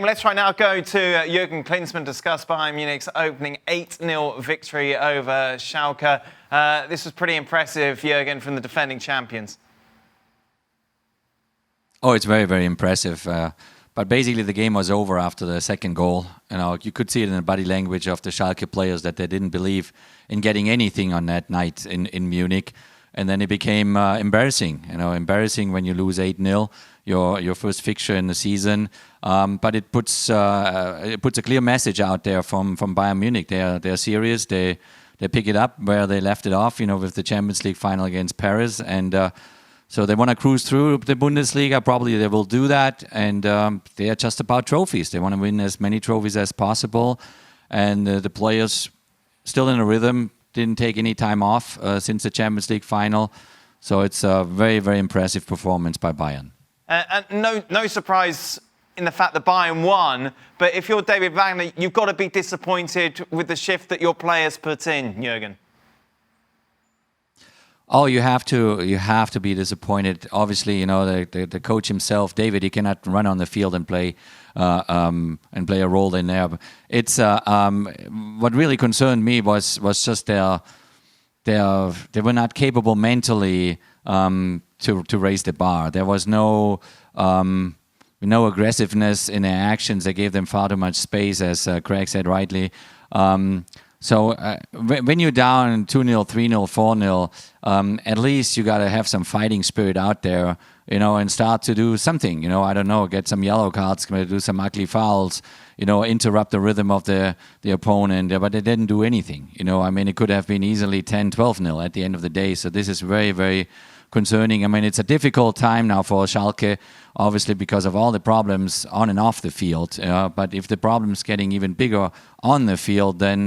Let's right now go to Jurgen Klinsmann, discuss Bayern Munich's opening 8-0 victory over Schalke. This was pretty impressive, Jurgen, from the defending champions. Oh, it's very, very impressive. But basically, the game was over after the second goal. You could see it in the body language of the Schalke players that they didn't believe in getting anything on that night in Munich. And then it became embarrassing. Embarrassing when you lose 8-0, your first fixture in the season. But it puts a clear message out there from Bayern Munich. They're serious. They pick it up where they left it off. With the Champions League final against Paris, and so they want to cruise through the Bundesliga. Probably they will do that, and they are just about trophies. They want to win as many trophies as possible, and the players still in a rhythm. Didn't take any time off since the Champions League final. So it's a very, very impressive performance by Bayern. And no surprise in the fact that Bayern won. But if you're David Wagner, you've got to be disappointed with the shift that your players put in, Jurgen. Oh, you have to be disappointed. Obviously, the coach himself, David, he cannot run on the field and play a role in there. It's what really concerned me was just they were not capable mentally to raise the bar. There was no aggressiveness in their actions. They gave them far too much space, as Craig said rightly. So when you're down 2-0, 3-0, 4-0, at least you got to have some fighting spirit out there, and start to do something. I don't know, get some yellow cards, do some ugly fouls, interrupt the rhythm of the opponent. But they didn't do anything. It could have been easily 10, 12-0 at the end of the day. So this is very, very concerning. It's a difficult time now for Schalke, obviously because of all the problems on and off the field. But if the problem's getting even bigger on the field, then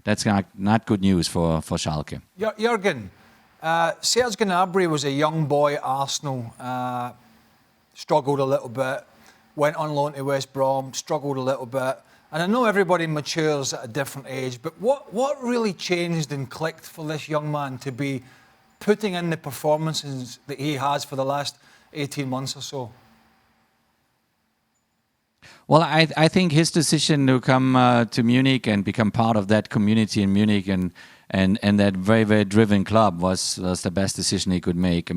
that's not good news for Schalke. Jurgen, Serge Gnabry was a young boy at Arsenal, struggled a little bit, went on loan to West Brom, struggled a little bit. And I know everybody matures at a different age, but what really changed and clicked for this young man to be putting in the performances that he has for the last 18 months or so? Well, I think his decision to come to Munich and become part of that community in Munich and that very, very driven club was the best decision he could make.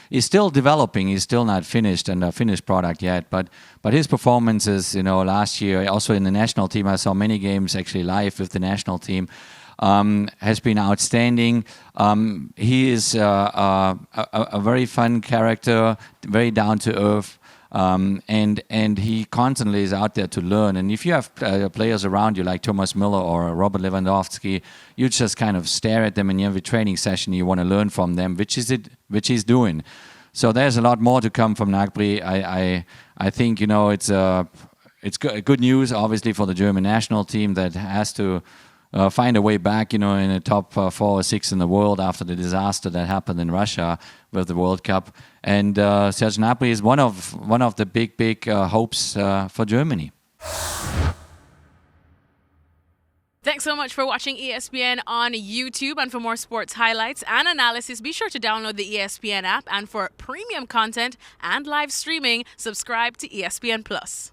He's still developing. He's still not finished and a finished product yet. But his performances, last year, also in the national team, I saw many games actually live with the national team. Has been outstanding. He is a very fun character, very down to earth, and he constantly is out there to learn. And if you have players around you like Thomas Müller or Robert Lewandowski, you just kind of stare at them in every training session. You want to learn from them, which he's doing. So there's a lot more to come from Gnabry. I think it's good news, obviously, for the German national team that has to find a way back, in the top 4 or 6 in the world after the disaster that happened in Russia with the World Cup. And Serge Gnabry is one of the big hopes for Germany. Thanks so much for watching ESPN on YouTube. And for more sports highlights and analysis, be sure to download the ESPN app. And for premium content and live streaming, subscribe to ESPN Plus.